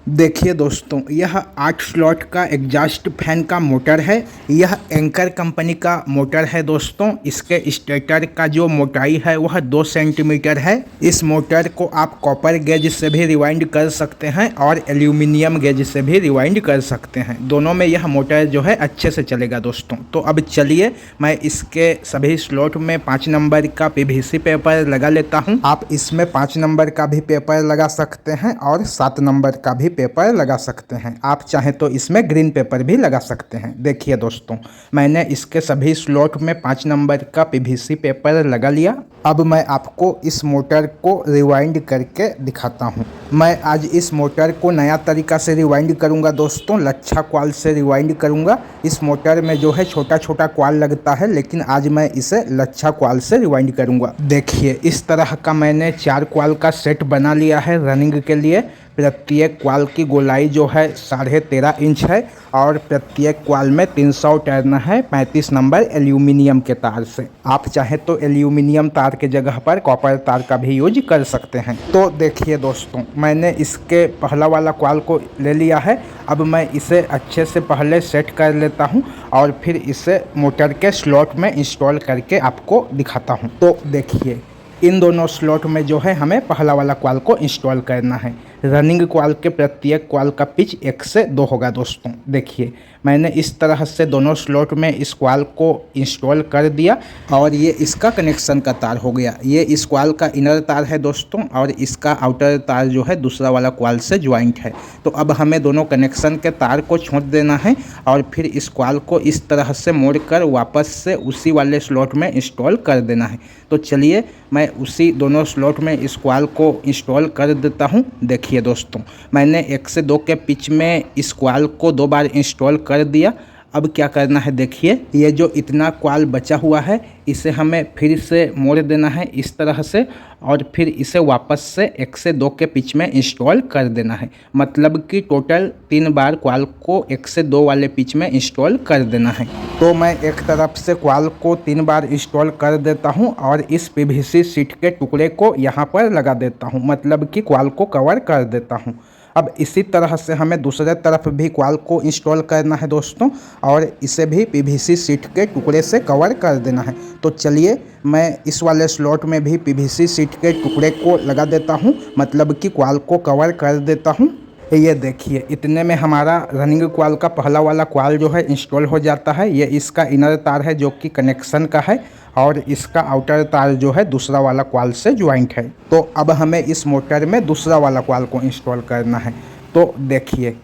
देखिए दोस्तों, यह 8 स्लॉट का एग्जॉस्ट फैन का मोटर है। यह एंकर कंपनी का मोटर है दोस्तों। इसके स्टेटर का जो मोटाई है वह 2 सेंटीमीटर है। इस मोटर को आप कॉपर गेज से भी रिवाइंड कर सकते हैं और एल्यूमिनियम गेज से भी रिवाइंड कर सकते हैं। दोनों में यह मोटर जो है अच्छे से चलेगा दोस्तों। तो अब चलिए मैं इसके सभी स्लॉट में 5 नंबर का पीवीसी पेपर लगा लेता हूँ। आप इसमें 5 नंबर का भी पेपर लगा सकते हैं और 7 नंबर का भी पेपर लगा सकते हैं। आप चाहें तो इसमें ग्रीन पेपर भी लगा सकते हैं। देखिए दोस्तों, मैंने इसके सभी स्लॉट में 5 नंबर का पीवीसी पेपर लगा लिया। अब मैं आपको इस मोटर को रिवाइंड करके दिखाता हूं। मैं आज इस मोटर को नया तरीका से रिवाइंड करूंगा दोस्तों, लच्छा क्वाल से रिवाइंड करूंगा। इस मोटर में जो है छोटा छोटा क्वाल लगता है, लेकिन आज मैं इसे लच्छा क्वाल से रिवाइंड करूंगा। देखिए, इस तरह का मैंने 4 क्वाल का सेट बना लिया है रनिंग के लिए। प्रत्येक क्वाल की गोलाई जो है 13.5 इंच है और प्रत्येक क्वाल में 300 टर्न है 35 नंबर एल्यूमिनियम के तार से। आप चाहे तो एल्यूमिनियम तार के जगह पर कॉपर तार का भी यूज कर सकते हैं। तो देखिए दोस्तों, मैंने इसके पहला वाला क्वाल को ले लिया है। अब मैं इसे अच्छे से पहले सेट कर लेता हूं और फिर इसे मोटर के स्लॉट में इंस्टॉल करके आपको दिखाता हूं। तो देखिए, इन दोनों स्लॉट में जो है हमें पहला वाला क्वाल को इंस्टॉल करना है। रनिंग क्वाल के प्रत्येक क्वाल का पिच 1 से 2 होगा दोस्तों। देखिए, मैंने इस तरह से दोनों स्लॉट में इस क्वाल को इंस्टॉल कर दिया और ये इसका कनेक्शन का तार हो गया। ये इस क्वाल का इनर तार है दोस्तों और इसका आउटर तार जो है दूसरा वाला क्वाल से ज्वाइंट है। तो अब हमें दोनों कनेक्शन के तार को छोड़ देना है और फिर इस क्वाल को इस तरह से मोड़कर वापस से उसी वाले स्लॉट में इंस्टॉल कर देना है। तो चलिए, मैं उसी दोनों स्लॉट में इस क्वाल को इंस्टॉल कर देता हूँ। देखिए दोस्तों, मैंने 1 से 2 के पिच में इस क्वाल को 2 बार इंस्टॉल कर दिया। अब क्या करना है, देखिए, ये जो इतना क्वाल बचा हुआ है इसे हमें फिर से मोड़ देना है इस तरह से और फिर इसे वापस से 1 से 2 के पिच में इंस्टॉल कर देना है। मतलब कि टोटल 3 बार क्वाल को 1 से 2 वाले पिच में इंस्टॉल कर देना है। तो मैं एक तरफ से क्वाल को 3 बार इंस्टॉल कर देता हूं और इस पीवीसी शीट के टुकड़े को यहां पर लगा देता हूं, मतलब कि क्वाल को कवर कर देता हूं। अब इसी तरह से हमें दूसरे तरफ भी क्वाल को इंस्टॉल करना है दोस्तों और इसे भी पीवीसी शीट के टुकड़े से कवर कर देना है। तो चलिए, मैं इस वाले स्लॉट में भी पीवीसी शीट के टुकड़े को लगा देता हूं, मतलब कि क्वाल को कवर कर देता हूं। ये देखिए, इतने में हमारा रनिंग क्वाल का पहला वाला क्वाल जो है इंस्टॉल हो जाता है। ये इसका इनर तार है जो कि कनेक्शन का है और इसका आउटर तार जो है दूसरा वाला क्वाल से ज्वाइंट है। तो अब हमें इस मोटर में दूसरा वाला क्वाल को इंस्टॉल करना है। तो देखिए,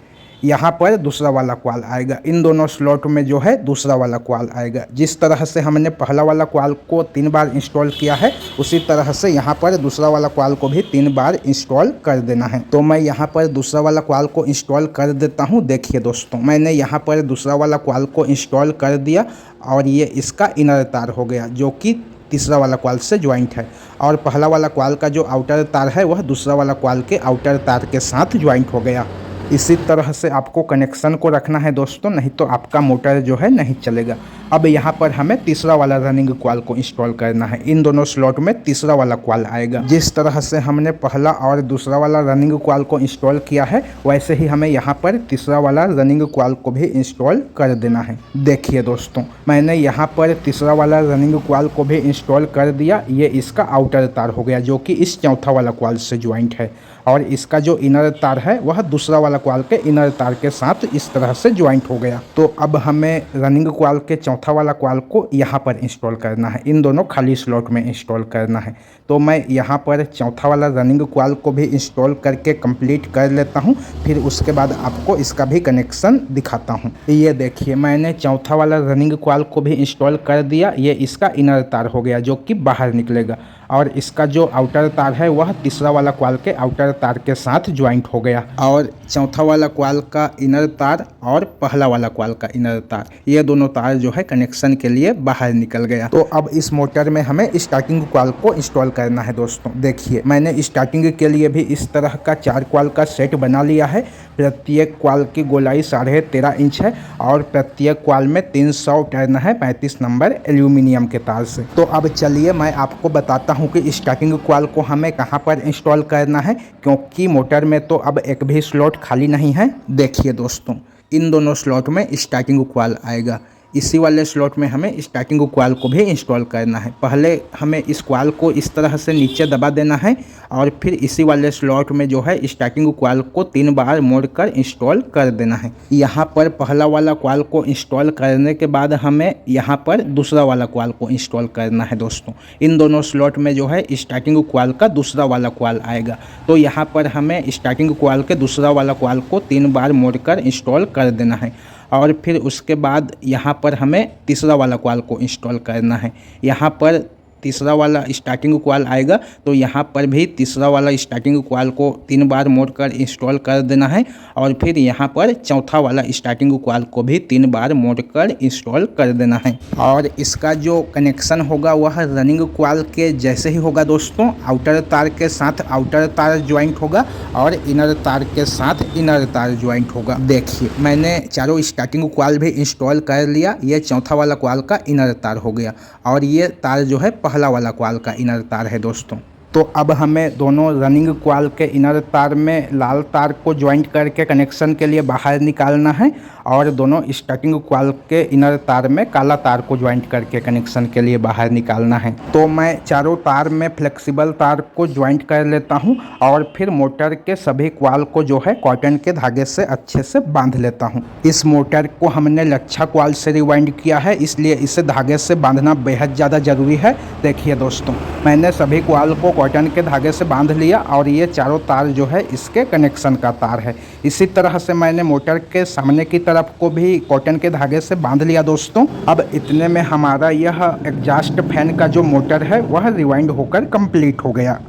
यहाँ पर दूसरा वाला क्वाल आएगा। इन दोनों स्लॉट में जो है दूसरा वाला क्वाल आएगा। जिस तरह से हमने पहला वाला क्वाल को 3 बार इंस्टॉल किया है, उसी तरह से यहाँ पर दूसरा वाला क्वाल को भी 3 बार इंस्टॉल कर देना है। तो मैं यहाँ पर दूसरा वाला क्वाल को इंस्टॉल कर देता हूँ। देखिए दोस्तों, मैंने यहाँ पर दूसरा वाला क्वाल को इंस्टॉल कर दिया और ये इसका इनर तार हो गया जो कि तीसरा वाला क्वाल से ज्वाइंट है और पहला वाला क्वाल का जो आउटर तार है वह दूसरा वाला क्वाल के आउटर तार के साथ ज्वाइंट हो गया। इसी तरह से आपको कनेक्शन को रखना है दोस्तों, नहीं तो आपका मोटर जो है नहीं चलेगा। अब यहाँ पर हमें तीसरा वाला रनिंग क्वाल को इंस्टॉल करना है। इन दोनों स्लॉट में तीसरा वाला क्वाल आएगा। जिस तरह से हमने पहला और दूसरा वाला रनिंग क्वाल को इंस्टॉल किया है, वैसे ही हमें यहाँ पर तीसरा वाला रनिंग क्वाल को भी इंस्टॉल कर देना है। देखिए दोस्तों, मैंने यहाँ पर तीसरा वाला रनिंग क्वाल को भी इंस्टॉल कर दिया। ये इसका आउटर तार हो गया जो कि इस चौथा वाला क्वाल से ज्वाइंट है और इसका जो इनर तार है वह दूसरा वाला क्वाल के इनर तार के साथ इस तरह से ज्वाइंट हो गया। तो अब हमें रनिंग क्वाल के चौथा वाला क्वाल को यहाँ पर इंस्टॉल करना है। इन दोनों खाली स्लॉट में इंस्टॉल करना है। तो मैं यहाँ पर चौथा वाला रनिंग क्वाल को भी इंस्टॉल करके कंप्लीट कर लेता हूँ, फिर उसके बाद आपको इसका भी कनेक्शन दिखाता हूँ। ये देखिए, मैंने चौथा वाला रनिंग क्वाल को भी इंस्टॉल कर दिया। ये इसका इनर तार हो गया जो कि बाहर निकलेगा और इसका जो आउटर तार है वह तीसरा वाला क्वाल के आउटर तार के साथ ज्वाइंट हो गया और चौथा वाला क्वाल का इनर तार और पहला वाला क्वाल का इनर तार, ये दोनों तार जो है कनेक्शन के लिए बाहर निकल गया। तो अब इस मोटर में हमें स्टार्टिंग क्वाल को इंस्टॉल करना है दोस्तों। देखिए, मैंने स्टार्टिंग के लिए भी इस तरह का 4 क्वाल का सेट बना लिया है। प्रत्येक क्वाल की गोलाई 13.5 इंच है और प्रत्येक क्वाल में 300 टर्न है 35 नंबर एल्यूमिनियम के तार से। तो अब चलिए, मैं आपको बताता हूँ हूँ कि स्टार्टिंग कॉइल को हमें कहाँ पर इंस्टॉल करना है, क्योंकि मोटर में तो अब एक भी स्लॉट खाली नहीं है। देखिए दोस्तों, इन दोनों स्लॉट में स्टार्टिंग कॉइल आएगा। इसी वाले स्लॉट में हमें स्टार्टिंग कॉइल को भी इंस्टॉल करना है। पहले हमें इस कॉइल को इस तरह से नीचे दबा देना है और फिर इसी वाले स्लॉट में जो है स्टार्टिंग कॉइल को 3 बार मोड़कर इंस्टॉल कर देना है। यहाँ पर पहला वाला कॉइल को इंस्टॉल करने के बाद हमें यहाँ पर दूसरा वाला कॉइल को इंस्टॉल करना है दोस्तों। इन दोनों स्लॉट में जो है स्टार्टिंग कॉइल का दूसरा वाला कॉइल आएगा, तो यहाँ पर हमें स्टार्टिंग कॉइल के दूसरा वाला कॉइल को 3 बार मोड़कर इंस्टॉल कर देना है और फिर उसके बाद यहाँ पर हमें तीसरा वाला कॉइल को इंस्टॉल करना है। यहाँ पर तीसरा वाला स्टार्टिंग कॉइल आएगा, तो यहाँ पर भी तीसरा वाला स्टार्टिंग कॉइल को 3 बार मोड़कर इंस्टॉल कर देना है और फिर यहाँ पर चौथा वाला स्टार्टिंग कॉइल को भी 3 बार मोड़कर इंस्टॉल कर देना है। और इसका जो कनेक्शन होगा वह रनिंग कॉइल के जैसे ही होगा दोस्तों। आउटर तार के साथ आउटर तार ज्वाइंट होगा और इनर तार के साथ इनर तार ज्वाइंट होगा। देखिए, मैंने चारों स्टार्टिंग कॉइल भी इंस्टॉल कर लिया। ये चौथा वाला कॉइल का इनर तार हो गया और ये तार जो है पहला वाला कॉइल का इनर तार है दोस्तों। तो अब हमें दोनों रनिंग कॉइल के इनर तार में लाल तार को ज्वाइंट करके कनेक्शन के लिए बाहर निकालना है और दोनों स्टार्टिंग कॉइल के इनर तार में काला तार को ज्वाइंट करके कनेक्शन के लिए बाहर निकालना है। तो मैं चारों तार में फ्लेक्सिबल तार को ज्वाइंट कर लेता हूं और फिर मोटर के सभी कॉइल को जो है कॉटन के धागे से अच्छे से बांध लेता हूं। इस मोटर को हमने लच्छा कॉइल से रिवाइंड किया है, इसलिए इसे धागे से बांधना बेहद ज़्यादा ज़रूरी है। देखिए दोस्तों, मैंने सभी कॉइल को कॉटन के धागे से बांध लिया और ये चारों तार जो है इसके कनेक्शन का तार है। इसी तरह से मैंने मोटर के सामने की तरफ को भी कॉटन के धागे से बांध लिया दोस्तों। अब इतने में हमारा यह एग्जॉस्ट फैन का जो मोटर है वह रिवाइंड होकर कंप्लीट हो गया।